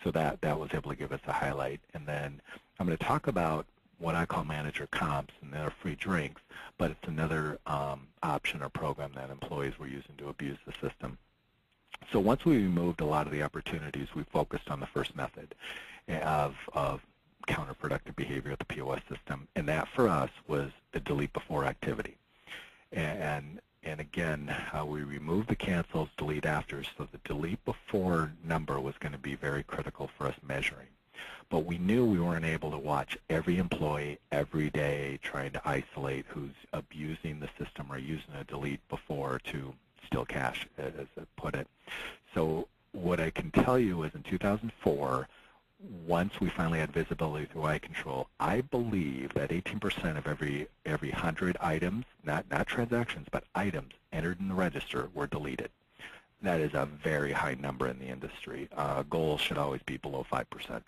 So that was able to give us a highlight. And then I'm going to talk about what I call manager comps, and they're free drinks, but it's another option or program that employees were using to abuse the system. So once we removed a lot of the opportunities, we focused on the first method of counterproductive behavior at the POS system, and that for us was the delete before activity. And again, we removed the cancels, delete afters, so the delete before number was going to be very critical for us measuring. But we knew we weren't able to watch every employee every day trying to isolate who's abusing the system or using a delete before to steal cash, as I put it. So what I can tell you is in 2004, once we finally had visibility through iControl, I believe that 18% of every 100 items, not transactions, but items entered in the register were deleted. That is a very high number in the industry. Goals should always be below 5%.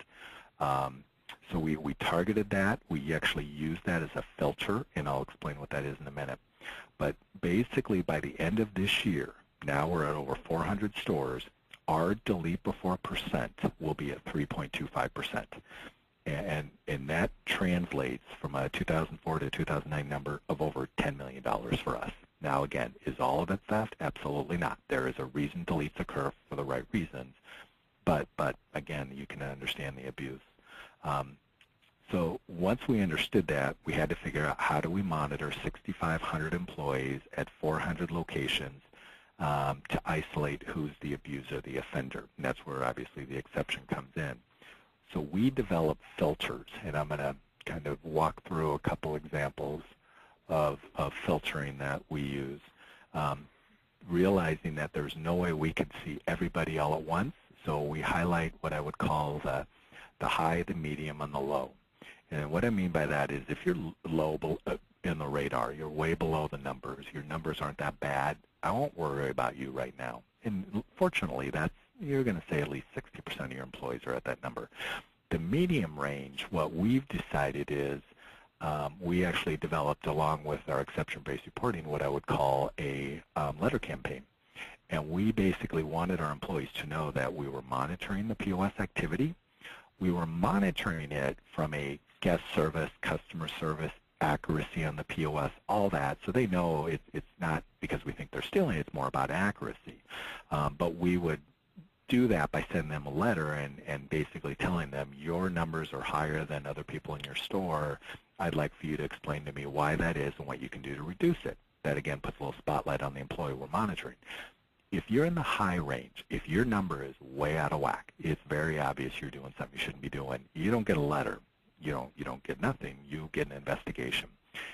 So we targeted that. We actually used that as a filter, and I'll explain what that is in a minute. But basically, by the end of this year, now we're at over 400 stores, our delete before percent will be at 3.25%. And that translates from a 2004 to 2009 number of over $10 million for us. Now, again, is all of it theft? Absolutely not. There is a reason deletes occur for the right reasons. But again, you can understand the abuse. So once we understood that, we had to figure out how do we monitor 6,500 employees at 400 locations to isolate who's the abuser, the offender. And that's where obviously the exception comes in. So we developed filters, and I'm going to kind of walk through a couple examples of filtering that we use, realizing that there's no way we could see everybody all at once. So we highlight what I would call the high, the medium, and the low. And what I mean by that is if you're low in the radar, you're way below the numbers, your numbers aren't that bad, I won't worry about you right now. And fortunately, you're going to say at least 60% of your employees are at that number. The medium range, what we've decided is we actually developed, along with our exception-based reporting, what I would call a letter campaign. And we basically wanted our employees to know that we were monitoring the POS activity. We were monitoring it from a guest service, customer service, accuracy on the POS, all that, so they know it's not because we think they're stealing, it's more about accuracy. But we would do that by sending them a letter and basically telling them your numbers are higher than other people in your store. I'd like for you to explain to me why that is and what you can do to reduce it. That again puts a little spotlight on the employee we're monitoring. If you're in the high range, if your number is way out of whack, it's very obvious you're doing something you shouldn't be doing. You don't get a letter. You don't get nothing. You get an investigation.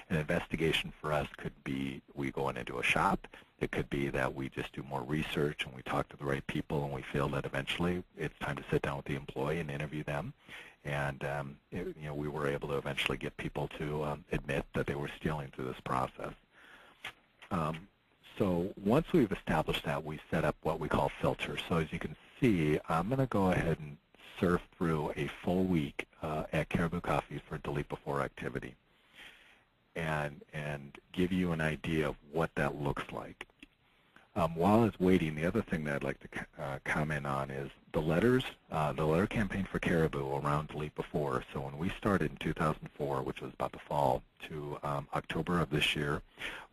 An investigation for us could be we go into a shop. It could be that we just do more research and we talk to the right people and we feel that eventually it's time to sit down with the employee and interview them. And we were able to eventually get people to admit that they were stealing through this process. So once we've established that, we set up what we call filters. So as you can see, I'm going to go ahead and surf through a full week at Caribou Coffee for delete before activity and give you an idea of what that looks like. While it's waiting, the other thing that I'd like to comment on is the letter campaign for Caribou around delete before. So when we started in 2004, which was about the fall, to October of this year,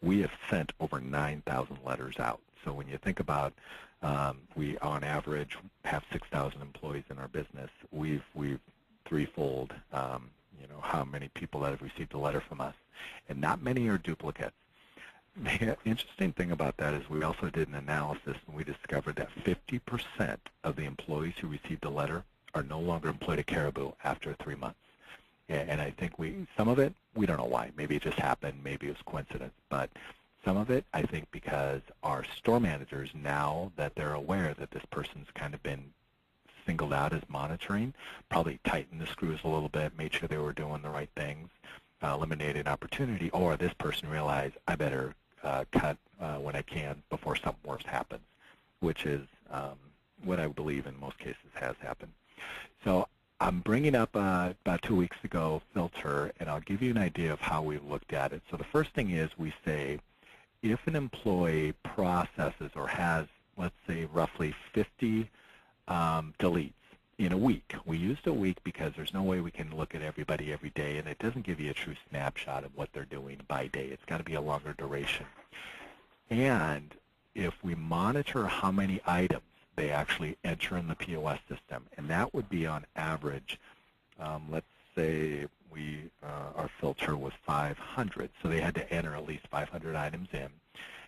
we have sent over 9,000 letters out. So when you think about we on average have 6,000 employees in our business, we've threefold how many people that have received a letter from us, and not many are duplicates. The interesting thing about that is we also did an analysis, and we discovered that 50% of the employees who received a letter are no longer employed at Caribou after 3 months. And I think some of it, we don't know why. Maybe it just happened. Maybe it was coincidence. But some of it, I think, because our store managers, now that they're aware that this person's kind of been singled out as monitoring, probably tightened the screws a little bit, made sure they were doing the right things, eliminated opportunity, or this person realized, I better cut when I can before something worse happens, which is what I believe in most cases has happened. So I'm bringing up about 2 weeks ago filter, and I'll give you an idea of how we looked at it. So the first thing is we say if an employee processes or has, let's say, roughly 50 deletes in a week. We used a week because there's no way we can look at everybody every day, and it doesn't give you a true snapshot of what they're doing by day. It's got to be a longer duration. And if we monitor how many items they actually enter in the POS system, and that would be on average, let's say our filter was 500, so they had to enter at least 500 items in.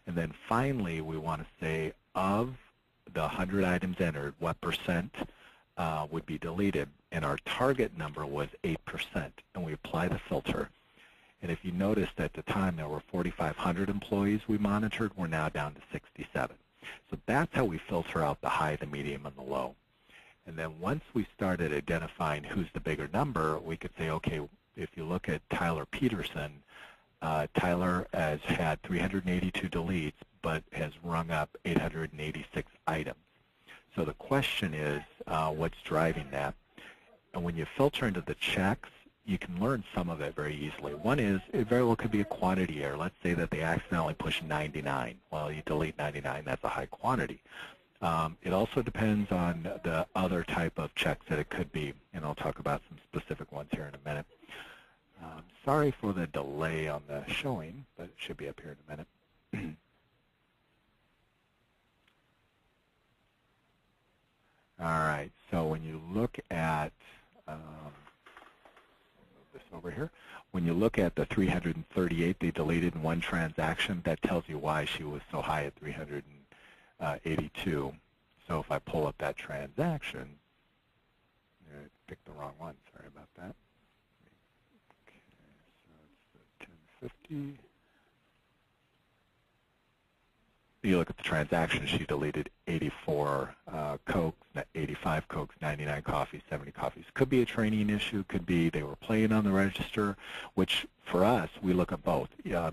And then finally, we want to say of the 100 items entered, what percent would be deleted. And our target number was 8%. And we apply the filter. And if you noticed at the time there were 4,500 employees we monitored, we're now down to 67. So that's how we filter out the high, the medium, and the low. And then once we started identifying who's the bigger number, we could say, okay, if you look at Tyler Peterson, Tyler has had 382 deletes, but has rung up 886 items. So the question is, what's driving that? And when you filter into the checks, you can learn some of it very easily. One is, it very well could be a quantity error. Let's say that they accidentally push 99. Well, you delete 99, that's a high quantity. It also depends on the other type of checks that it could be, and I'll talk about some specific ones here in a minute. Sorry for the delay on the showing, but it should be up here in a minute. All right, so when you look at, move this over here. When you look at the 338 they deleted in one transaction, that tells you why she was so high at 382. So if I pull up that transaction, I picked the wrong one, sorry about that. Okay, so it's the 1050. You look at the transaction, she deleted 84 Cokes, 85 Cokes, 99 coffees, 70 coffees. Could be a training issue, could be they were playing on the register, which for us, we look at both.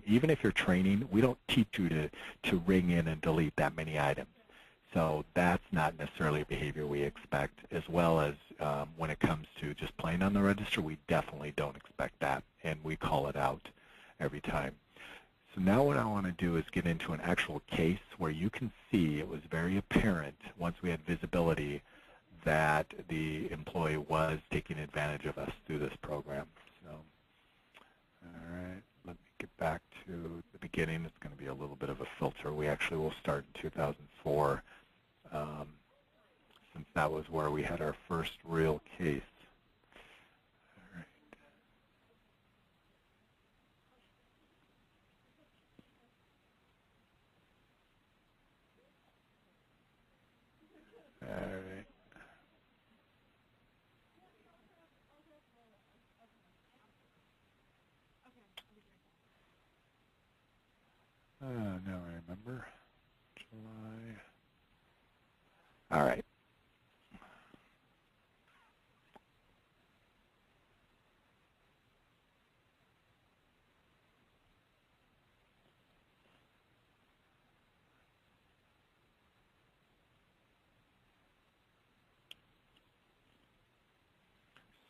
Even if you're training, we don't teach you to ring in and delete that many items. So that's not necessarily a behavior we expect, as well as when it comes to just playing on the register, we definitely don't expect that, and we call it out every time. So now what I want to do is get into an actual case where you can see it was very apparent once we had visibility that the employee was taking advantage of us through this program. So, all right, let me get back to the beginning. It's going to be a little bit of a filter. We actually will start in 2004 since that was where we had our first real case. All right. Now I remember. July. All right.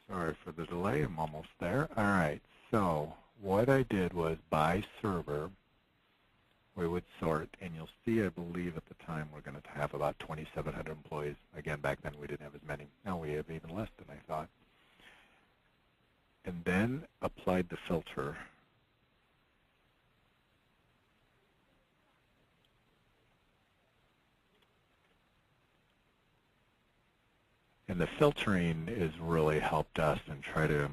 Sorry for the delay, I'm almost there. All right, so what I did was by server, we would sort, and you'll see, I believe at the time we're going to have about 2,700 employees. Again, back then we didn't have as many. Now we have even less than I thought. And then applied the filter. And the filtering has really helped us and try to,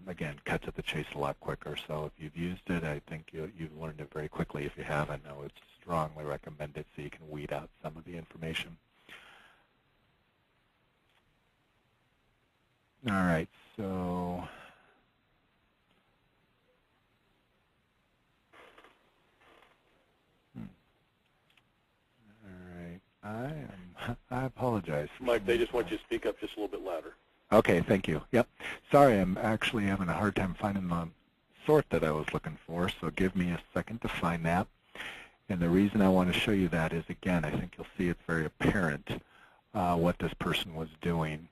again, cut to the chase a lot quicker. So if you've used it, I think you've learned it very quickly. If you haven't, I would strongly recommend it so you can weed out some of the information. All right, so I apologize. Mike, they just want you to speak up just a little bit louder. Okay, thank you. Yep. Sorry, I'm actually having a hard time finding the sort that I was looking for, so give me a second to find that. And the reason I want to show you that is, again, I think you'll see it's very apparent what this person was doing.